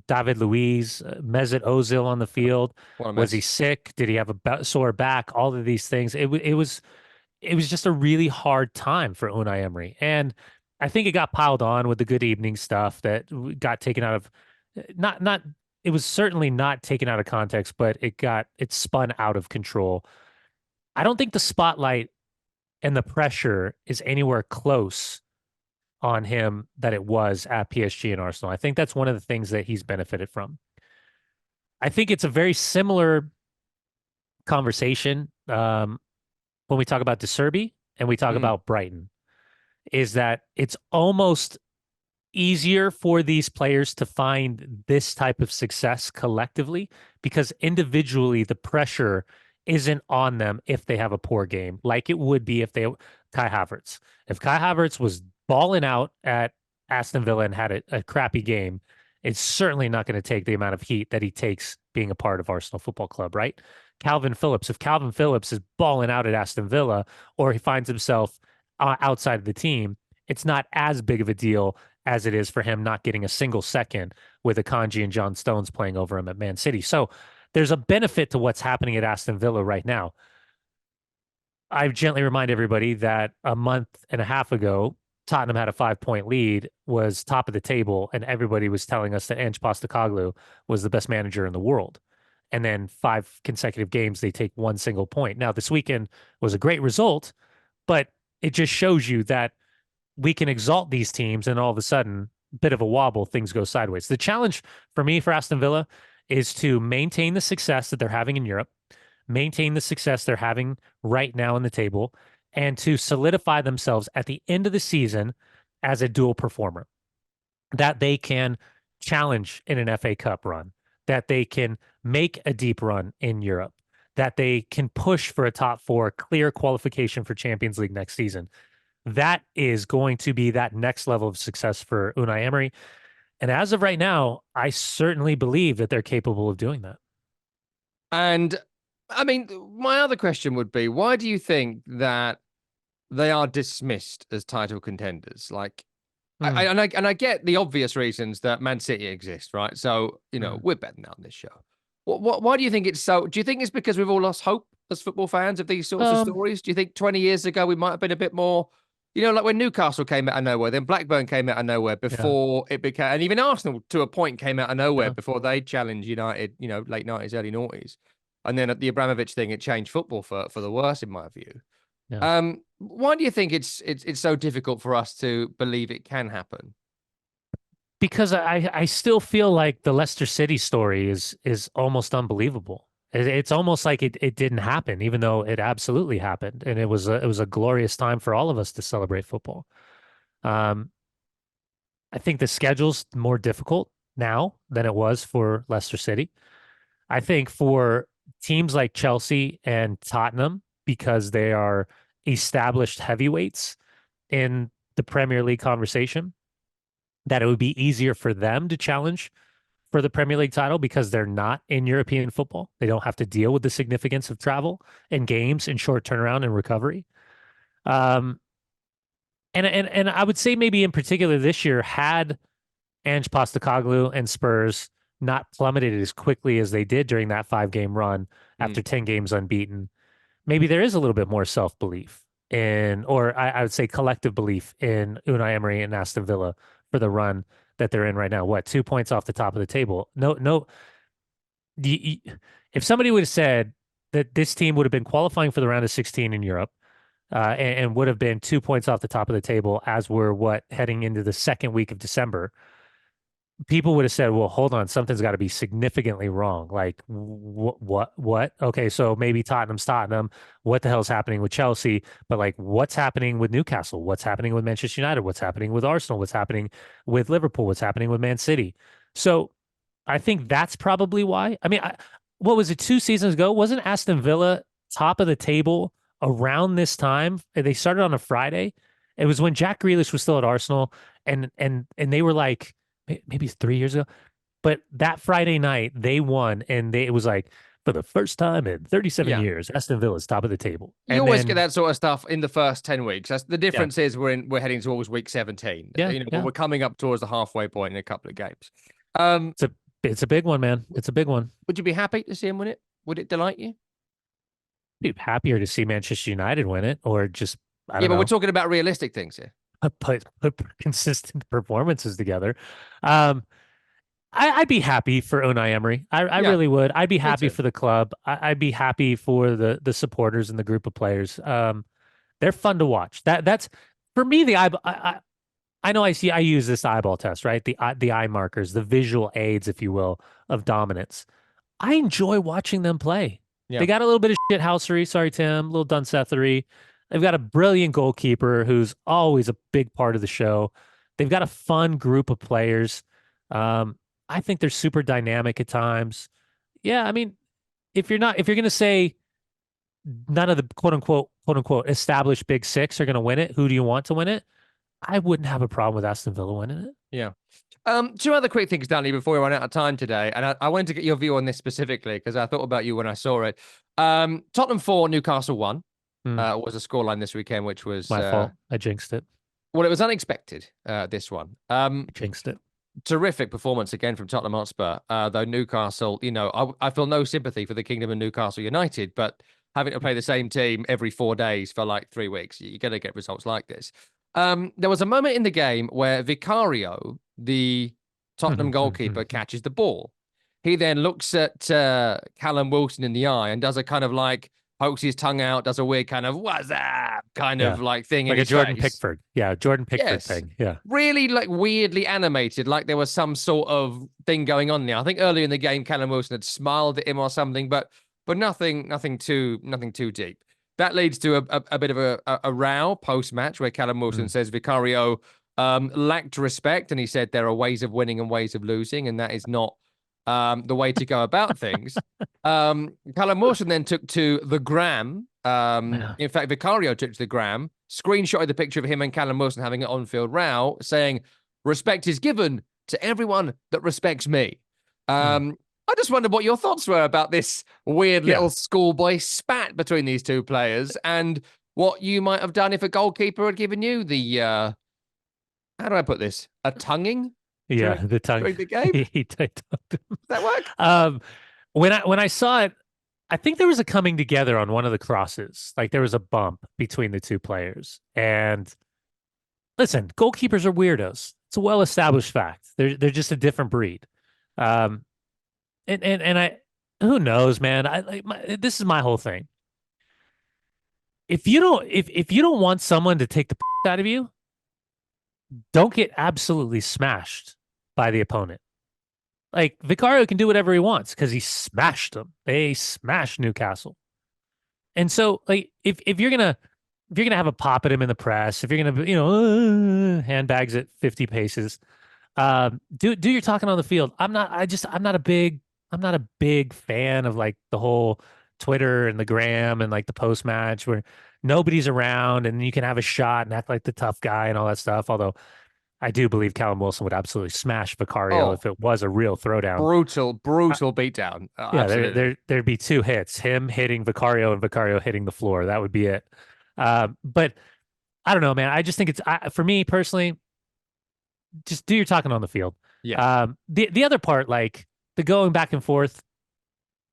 David Luiz, Mesut Ozil on the field. What a Was he mess. sick? Did he have a sore back? All of these things. It was just a really hard time for Unai Emery. And I think it got piled on with the good evening stuff that got taken out of not it was certainly not taken out of context, but it spun out of control. I don't think the spotlight and the pressure is anywhere close on him that it was at PSG and Arsenal. I think that's one of the things that he's benefited from. I think it's a very similar conversation when we talk about De Serbi and we talk Mm. about Brighton, is that it's almost easier for these players to find this type of success collectively because individually the pressure isn't on them if they have a poor game, like it would be if they Kai Havertz. If Kai Havertz was balling out at Aston Villa and had a crappy game, it's certainly not going to take the amount of heat that he takes being a part of Arsenal Football Club, right? Calvin Phillips, if Calvin Phillips is balling out at Aston Villa or he finds himself outside of the team, it's not as big of a deal as it is for him not getting a single second with Akanji and John Stones playing over him at Man City. So there's a benefit to what's happening at Aston Villa right now. I gently remind everybody that a month and a half ago, Tottenham had a 5-point lead, was top of the table, and everybody was telling us that Ange Postecoglou was the best manager in the world. And then 5 consecutive games, they take one single point. Now, this weekend was a great result, but it just shows you that we can exalt these teams, and all of a sudden, bit of a wobble, things go sideways. The challenge for me for Aston Villa is to maintain the success that they're having in Europe, maintain the success they're having right now in the table, and to solidify themselves at the end of the season as a dual performer that they can challenge in an FA Cup run, that they can make a deep run in Europe, that they can push for a top 4 clear qualification for Champions League next season. That is going to be that next level of success for Unai Emery. And as of right now, I certainly believe that they're capable of doing that. And I mean, my other question would be, why do you think that they are dismissed as title contenders? Like, Mm, and I get the obvious reasons that Man City exist, right? So, mm. we're better now on this show. Why do you think it's so? Do you think it's because we've all lost hope as football fans of these sorts of Um, stories? Do you think 20 years ago we might have been a bit more, like when Newcastle came out of nowhere, then Blackburn came out of nowhere yeah, before it became, and even Arsenal to a point came out of nowhere yeah, before they challenged United, late 90s, early 90s. And then at the Abramovich thing, it changed football for the worse, in my view. yeah. Why do you think it's so difficult for us to believe it can happen? Because I still feel like the Leicester City story is almost unbelievable. It's almost like it didn't happen, even though it absolutely happened, and it was a glorious time for all of us to celebrate football. Um, I think the schedule's more difficult now than it was for Leicester City. I think for teams like Chelsea and Tottenham, because they are established heavyweights in the Premier League conversation, that it would be easier for them to challenge for the Premier League title because they're not in European football. They don't have to deal with the significance of travel and games and short turnaround and recovery. Um, and I would say maybe in particular this year, had Ange Postecoglou and Spurs not plummeted as quickly as they did during that 5-game run Mm. after 10 games unbeaten, maybe there is a little bit more self-belief in, or I would say collective belief in Unai Emery and Aston Villa for the run that they're in right now. What, 2 points off the top of the table? No, no. If somebody would have said that this team would have been qualifying for the round of 16 in Europe, and would have been 2 points off the top of the table as we're heading into the second week of December, people would have said, well, hold on, something's got to be significantly wrong. Like, what? Okay, so maybe Tottenham's Tottenham. What the hell's happening with Chelsea? But like, what's happening with Newcastle? What's happening with Manchester United? What's happening with Arsenal? What's happening with Liverpool? What's happening with Man City? So I think that's probably why. I mean, what was it, 2 seasons ago? Wasn't Aston Villa top of the table around this time? They started on a Friday. It was when Jack Grealish was still at Arsenal, and they were like maybe it's 3 years ago. But that Friday night they won, and it was like for the first time in 37 Yeah. years, Aston Villa's top of the table. You And always get then that sort of stuff in the first 10 weeks. That's the yeah, difference is we're heading towards week 17. yeah, But yeah. we're coming up towards the halfway point in a couple of games. Um, It's a big one, man. It's a big one. would you be happy to see him win it? Would it delight you? Be happier to see Manchester United win it, or just I Yeah, don't but we're know, talking about realistic things here. put consistent performances together. Um, I'd be happy for Unai Emery. I Yeah, really would. I'd be me happy too. for the club. I'd be happy for the supporters and the group of players. They're fun to watch. That's for me. I know I use this eyeball test, right? The eye markers, the visual aids, if you will, of dominance. I enjoy watching them play. Yeah. They got a little bit of shithousery. Sorry, Tim. A little Dunsethery. They've got a brilliant goalkeeper who's always a big part of the show. They've got a fun group of players. Um, I think they're super dynamic at times. Yeah, I mean, if you're gonna say none of the quote unquote established big six are gonna win it, who do you want to win it? I wouldn't have a problem with Aston Villa winning it. Yeah. Two other quick things, Danny, before we run out of time today. And I wanted to get your view on this specifically because I thought about you when I saw it. Tottenham 4, Newcastle 1 Hmm, was a scoreline this weekend, which was, my fault. I jinxed it. well, it was unexpected, this one. I jinxed it. Terrific performance again from Tottenham Hotspur. Though Newcastle, I feel no sympathy for the Kingdom of Newcastle United, but having to play the same team every 4 days for like 3 weeks, you're going to get results like this. There was a moment in the game where Vicario, the Tottenham goalkeeper, catches the ball. He then looks at Callum Wilson in the eye and does a kind of like pokes his tongue out, does a weird kind of what's that kind Yeah. of like thing Like in a his Jordan face. Pickford. Yeah, Jordan Pickford Yes. thing. Yeah. Really like weirdly animated, like there was some sort of thing going on there. I think earlier in the game, Callum Wilson had smiled at him or something, but nothing too deep. That leads to a bit of a row post match where Callum Wilson says Vicario lacked respect, and he said there are ways of winning and ways of losing, and that is not the way to go about things. Callum Wilson then took to the gram. Yeah. In fact, Vicario took to the gram, screenshotted the picture of him and Callum Wilson having an on-field row, saying, "Respect is given to everyone that respects me." I just wondered what your thoughts were about this weird Yeah. little schoolboy spat between these two players, and what you might have done if a goalkeeper had given you the how do I put this? A tonguing Yeah. during, The tongue. during the game? Does that work? When I saw it, I think there was a coming together on one of the crosses. Like there was a bump between the two players. And listen, goalkeepers are weirdos. It's a well-established fact. They're just a different breed. Um, and I, who knows, man? This is my whole thing. If you don't want someone to take the out of you, don't get absolutely smashed by the opponent. Like Vicario can do whatever he wants because he smashed them. They smashed Newcastle. And so, like, if you're gonna have a pop at him in the press, if you're gonna handbags at 50 paces, do your talking on the field. I'm not a big fan of like the whole Twitter and the gram and like the post match where nobody's around and you can have a shot and act like the tough guy and all that stuff. Although I do believe Callum Wilson would absolutely smash Vicario if it was a real throwdown. Brutal beatdown. Yeah, Absolutely. there'd be two hits: him hitting Vicario and Vicario hitting the floor. That would be it. But I don't know, man. I just think for me personally, just do your talking on the field. Yeah. The other part, like the going back and forth,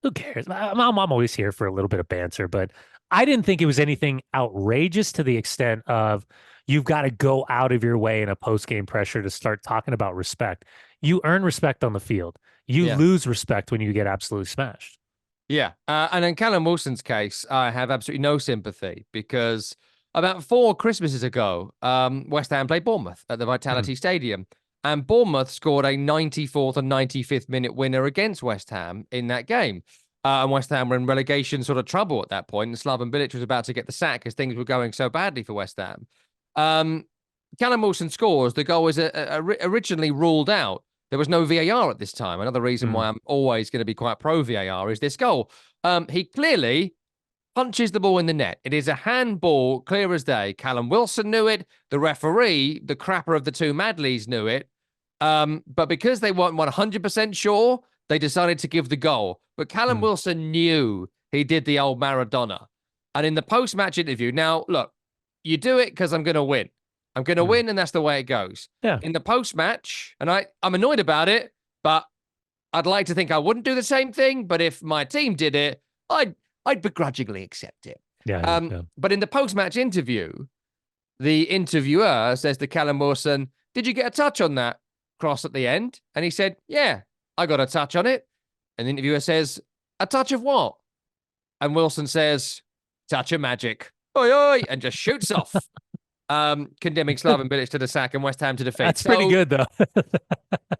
who cares? I'm always here for a little bit of banter, but I didn't think it was anything outrageous to the extent of you've got to go out of your way in a post game pressure to start talking about respect. You earn respect on the field. You lose respect when you get absolutely smashed. Yeah. And in Callum Wilson's case, I have absolutely no sympathy because about 4 Christmases ago, West Ham played Bournemouth at the Vitality Stadium. and Bournemouth scored a 94th and 95th minute winner against West Ham in that game. And West Ham were in relegation sort of trouble at that point, and Slaven Bilic was about to get the sack because things were going so badly for West Ham. Callum Wilson scores. The goal was originally ruled out. There was no VAR at this time. Another reason why I'm always going to be quite pro VAR is this goal. He clearly punches the ball in the net. It is a handball, clear as day. Callum Wilson knew it. The referee, the crapper of the two Madleys, knew it. But because they weren't 100% sure, they decided to give the goal. But Callum Wilson knew he did the old Maradona. And in the post-match interview, now, look, you do it because I'm going to win. I'm going to win, and that's the way it goes. Yeah. In the post-match, and I'm annoyed about it, but I'd like to think I wouldn't do the same thing. But if my team did it, I'd begrudgingly accept it. Yeah. But in the post-match interview, the interviewer says to Callum Wilson, "Did you get a touch on that cross at the end?" And he said, "Yeah, I got a touch on it." And the interviewer says, "A touch of what?" And Wilson says, "Touch of magic." Oi, oi, and just shoots off. Condemning Slaven Bilic to the sack and West Ham to defeat. That's pretty good, though.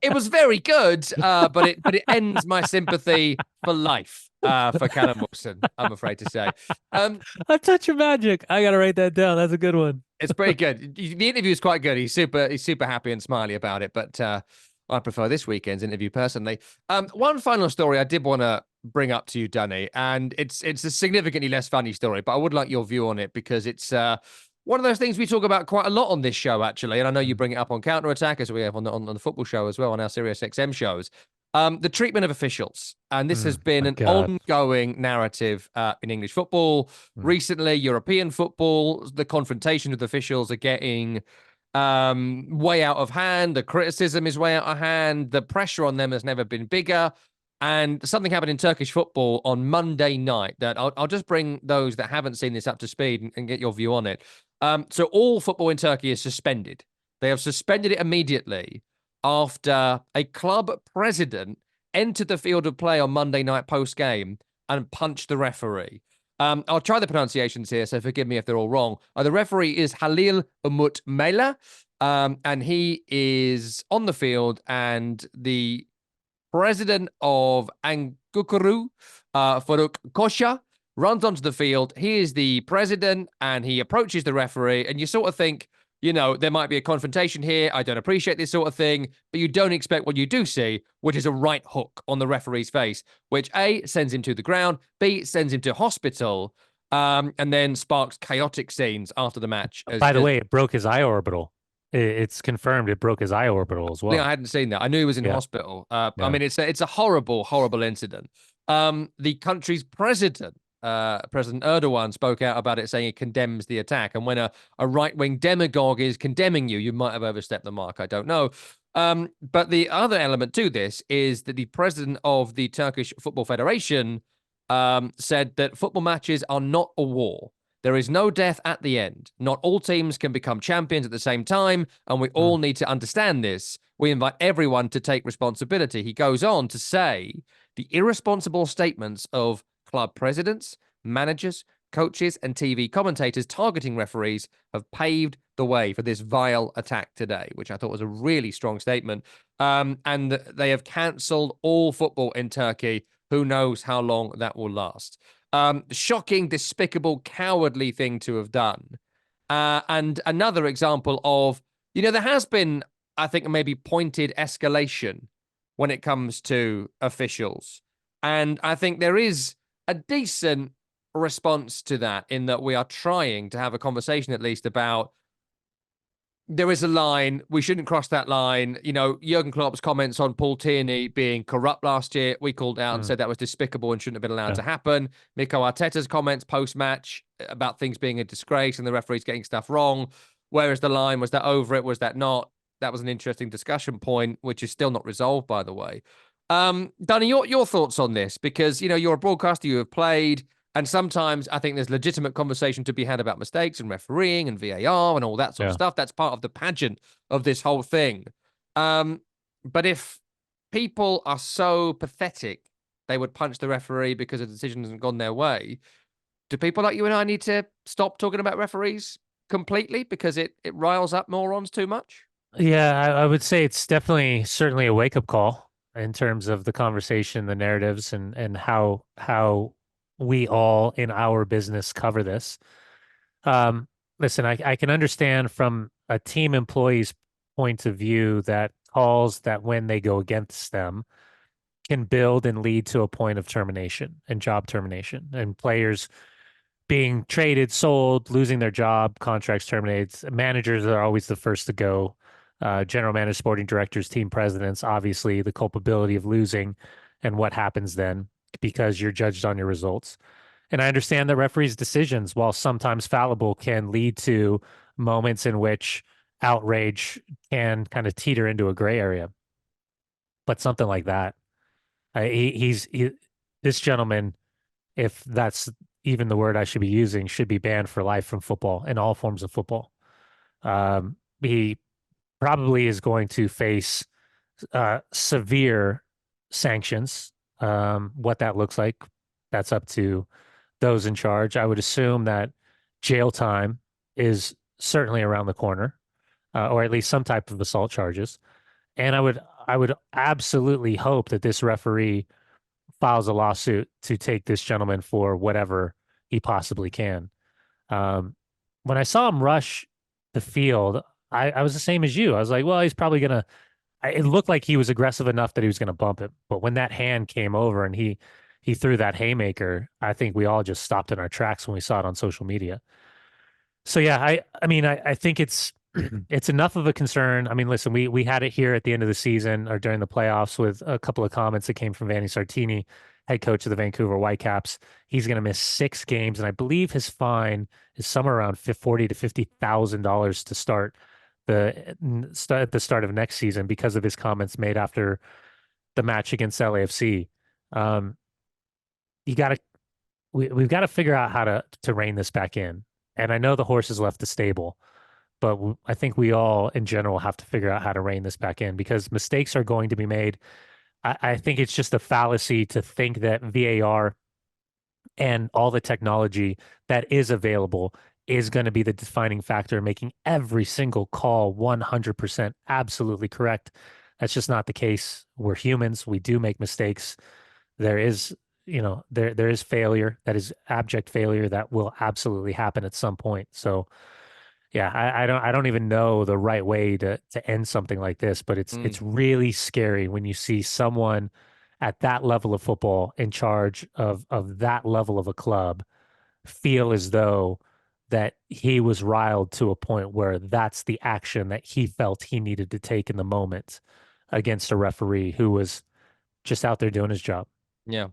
It was very good, but it ends my sympathy for life for Callum Wilson, I'm afraid to say. A touch of magic. I gotta write that down. That's a good one. It's pretty good. The interview is quite good. He's super happy and smiley about it, but I prefer this weekend's interview personally. One final story I did want to bring up to you, Dunny, and it's a significantly less funny story, but I would like your view on it because it's one of those things we talk about quite a lot on this show, actually, and I know you bring it up on Counterattack, as we have on the football show as well, on our Sirius XM shows. The treatment of officials. And this has been an ongoing narrative in English football. Recently, European football, the confrontation with officials are getting way out of hand. The criticism is way out of hand. The pressure on them has never been bigger. And something happened in Turkish football on Monday night that I'll just bring those that haven't seen this up to speed and get your view on it. So all football in Turkey is suspended. They have suspended it immediately after a club president entered the field of play on Monday night post-game and punched the referee. I'll try the pronunciations here, so forgive me if they're all wrong. The referee is Halil Umut Mela, and he is on the field, and the president of Angkukuru, Faruk Kosha, runs onto the field. He is the president, and he approaches the referee, and you sort of think, you know, there might be a confrontation here. I don't appreciate this sort of thing, but you don't expect what you do see, which is a right hook on the referee's face, which A, sends him to the ground, B, sends him to hospital, and then sparks chaotic scenes after the match. By the way, it broke his eye orbital. It's confirmed it broke his eye orbital as well. Yeah, I hadn't seen that. I knew he was in hospital. I mean, it's a horrible, horrible incident. The country's president, President Erdogan, spoke out about it, saying he condemns the attack. And when a right-wing demagogue is condemning you, you might have overstepped the mark. I don't know. But the other element to this is that the president of the Turkish Football Federation said that football matches are not a war. There is no death at the end. Not all teams can become champions at the same time, and we all need to understand this. We invite everyone to take responsibility. He goes on to say the irresponsible statements of club presidents, managers, coaches, and TV commentators targeting referees have paved the way for this vile attack today, which I thought was a really strong statement. And they have cancelled all football in Turkey. Who knows how long that will last? Shocking, despicable, cowardly thing to have done. And another example of, you know, there has been, I think, maybe pointed escalation when it comes to officials. And I think there is a decent response to that, in that we are trying to have a conversation at least about there is a line, we shouldn't cross that line. You know, Jurgen Klopp's comments on Paul Tierney being corrupt last year, we called out and said that was despicable and shouldn't have been allowed to happen. Mikel Arteta's comments post-match about things being a disgrace and the referees getting stuff wrong. Where is the line? Was that over it? Was that not? That was an interesting discussion point, which is still not resolved, by the way. Dunny, your thoughts on this? Because, you know, you're a broadcaster, you have played, and sometimes I think there's legitimate conversation to be had about mistakes and refereeing and VAR and all that sort of stuff. That's part of the pageant of this whole thing. But if people are so pathetic, they would punch the referee because a decision hasn't gone their way. Do people like you and I need to stop talking about referees completely because it riles up morons too much? Yeah, I would say it's definitely certainly a wake up call in terms of the conversation, the narratives, and how we all in our business cover this. Um, Listen, I can understand from a team employee's point of view that calls that when they go against them can build and lead to a point of termination and job termination and players being traded, sold, losing their job, contracts terminated. Managers are always the first to go. General managers, sporting directors, team presidents, obviously the culpability of losing and what happens then because you're judged on your results. And I understand that referees' decisions, while sometimes fallible, can lead to moments in which outrage can kind of teeter into a gray area. But something like that, this gentleman, if that's even the word I should be using, should be banned for life from football and all forms of football. He probably is going to face severe sanctions. What that looks like, that's up to those in charge. I would assume that jail time is certainly around the corner, or at least some type of assault charges. And I would absolutely hope that this referee files a lawsuit to take this gentleman for whatever he possibly can. Um, when I saw him rush the field, I was the same as you. I was like, well, he's probably gonna. It looked like he was aggressive enough that he was gonna bump it, but when that hand came over and he threw that haymaker, I think we all just stopped in our tracks when we saw it on social media. So yeah, I mean I think it's it's enough of a concern. I mean, listen, we had it here at the end of the season or during the playoffs with a couple of comments that came from Vanni Sartini, head coach of the Vancouver Whitecaps. He's going to miss 6 games, and I believe his fine is somewhere around $40,000 to start at the start of next season because of his comments made after the match against LAFC. Um, you got to we've got to figure out how to rein this back in. And I know the horse has left the stable, but I think we all in general have to figure out how to rein this back in because mistakes are going to be made. I think it's just a fallacy to think that VAR and all the technology that is available is going to be the defining factor in making every single call 100% absolutely correct. That's just not the case. We're humans. We do make mistakes. There is, there is failure, that is abject failure that will absolutely happen at some point. So yeah, I don't even know the right way to end something like this, but it's really scary when you see someone at that level of football in charge of that level of a club feel as though that he was riled to a point where that's the action that he felt he needed to take in the moment against a referee who was just out there doing his job. Yeah.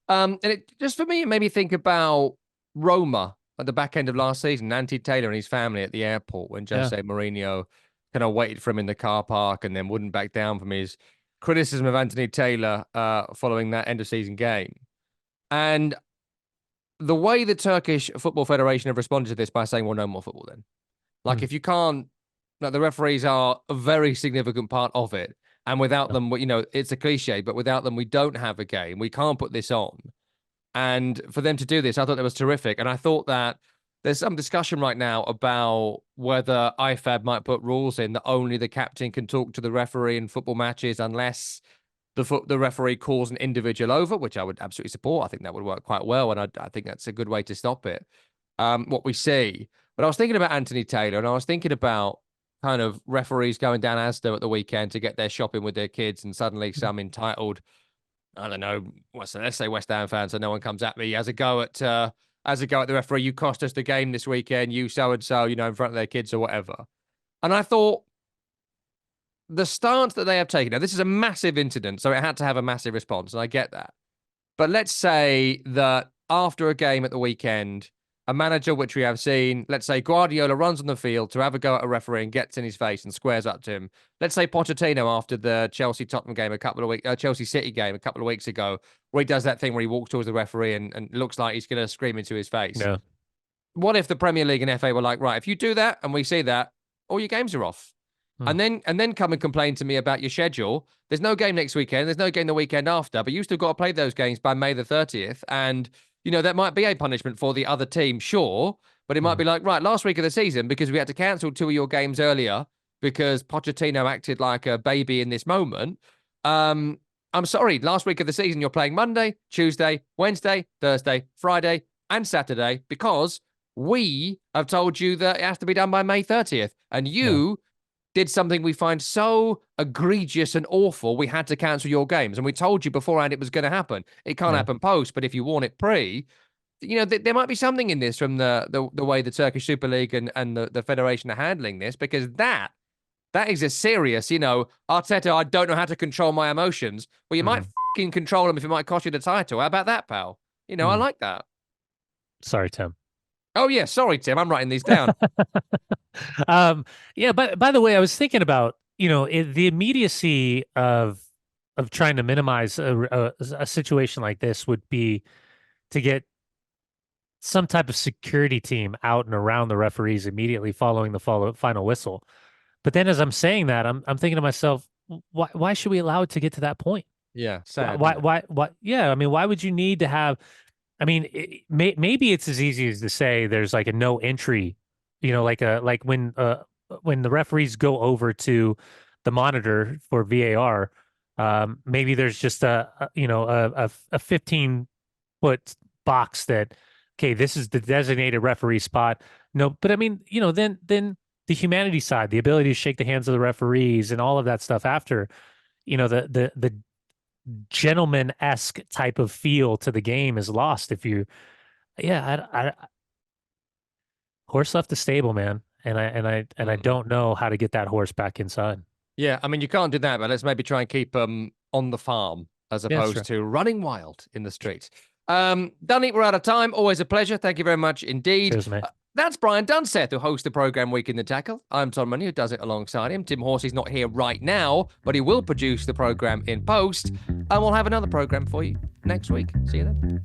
And it just for me, it made me think about Roma at the back end of last season, Nancy Taylor and his family at the airport when Yeah. Jose Mourinho kind of waited for him in the car park and then wouldn't back down from his criticism of Anthony Taylor following that end of season game. And the way the Turkish Football Federation have responded to this by saying, well, no more football then. Like, Mm. if you can't, like, the referees are a very significant part of it. And without Yeah. them, it's a cliche, but without them, we don't have a game. We can't put this on. And for them to do this, I thought that was terrific. And I thought that there's some discussion right now about whether IFAB might put rules in that only the captain can talk to the referee in football matches unless the referee calls an individual over, which I would absolutely support. I think that would work quite well, and I think that's a good way to stop it. What we see. But I was thinking about Anthony Taylor, and I was thinking about kind of referees going down Asda at the weekend to get their shopping with their kids, and suddenly some entitled, I don't know, let's say West Ham fans, so no one comes at me, as a go at the referee. You cost us the game this weekend. You so and so, in front of their kids or whatever. And I thought the stance that they have taken. Now, this is a massive incident, so it had to have a massive response, and I get that. But let's say that after a game at the weekend, a manager, which we have seen, let's say Guardiola runs on the field to have a go at a referee and gets in his face and squares up to him. Let's say Pochettino after the Chelsea-Tottenham game Chelsea City game a couple of weeks ago, where he does that thing where he walks towards the referee and looks like he's going to scream into his face. Yeah. What if the Premier League and FA were like, right, if you do that and we see that, all your games are off? Mm. And then come and complain to me about your schedule. There's no game next weekend. There's no game the weekend after, but you still got to play those games by May the 30th. And, that might be a punishment for the other team, sure. But it might Mm. be like, right, last week of the season, because we had to cancel 2 of your games earlier, because Pochettino acted like a baby in this moment. I'm sorry, last week of the season, you're playing Monday, Tuesday, Wednesday, Thursday, Friday, and Saturday because we have told you that it has to be done by May 30th. And you did something we find so egregious and awful, we had to cancel your games. And we told you beforehand it was going to happen. It can't happen post, but if you warn it pre, there might be something in this from the way the Turkish Super League and the federation are handling this, because that is a serious, Arteta, I don't know how to control my emotions. Well, you might fucking control them if it might cost you the title. How about that, pal? I like that. Sorry, Tim. Oh, yeah. Sorry, Tim. I'm writing these down. Yeah, but by the way, I was thinking about, the immediacy of trying to minimize a situation like this would be to get some type of security team out and around the referees immediately following the final whistle. But then as I'm saying that, I'm thinking to myself, why should we allow it to get to that point? Yeah, sad. Why? Yeah, I mean, why would you need to have? I mean, maybe it's as easy as to say there's like a no entry, like when the referees go over to the monitor for VAR, maybe there's just a 15-foot box that, okay, this is the designated referee spot. No, but I mean, then the humanity side, the ability to shake the hands of the referees and all of that stuff after, the gentleman-esque type of feel to the game is lost if you, I horse left the stable, man, and I don't know how to get that horse back inside. Yeah, I mean, you can't do that, but let's maybe try and keep them on the farm as opposed to running wild in the streets. Dunny, we're out of time. Always a pleasure. Thank you very much indeed. Cheers, mate. That's Brian Dunseth, who hosts the program Week in the Tackle. I'm Tom Money, who does it alongside him. Tim Horsey's not here right now, but he will produce the program in post, and we'll have another program for you next week. See you then.